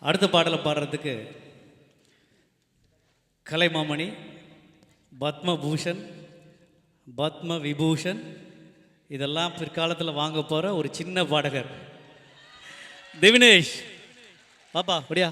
அடுத்த பாடலை பாடுறதுக்கு கலைமாமணி, பத்மபூஷன், பத்ம விபூஷன் இதெல்லாம் பிற்காலத்தில் வாங்க போகிற ஒரு சின்ன பாடகர் திவினேஷ். பாப்பா அப்படியா?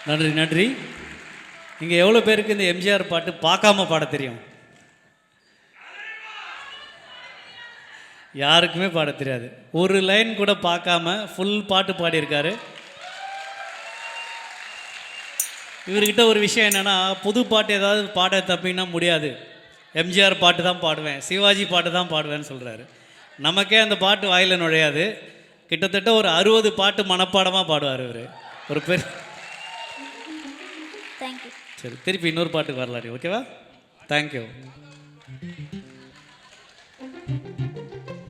நன்றி நன்றி. இங்கே எவ்வளோ பேருக்கு இந்த எம்ஜிஆர் பாட்டு பார்க்காம பாட தெரியும்? யாருக்குமே பாட தெரியாது. ஒரு லைன் கூட பார்க்காம ஃபுல் பாட்டு பாடியிருக்காரு. இவர்கிட்ட ஒரு விஷயம் என்னென்னா, புது பாட்டு ஏதாவது பாட தப்பினா முடியாது. எம்ஜிஆர் பாட்டு தான் பாடுவேன், சிவாஜி பாட்டு தான் பாடுவேன்னு சொல்கிறாரு. நமக்கே அந்த பாட்டு வாயில் நுழையாது. கிட்டத்தட்ட ஒரு 60 பாட்டு மனப்பாடமாக பாடுவார் இவர். ஒரு பேர். தேங்க்யூ. சரி, திருப்பி இன்னொரு பாட்டுக்கு வரலாடி, ஓகேவா? தேங்க்யூ.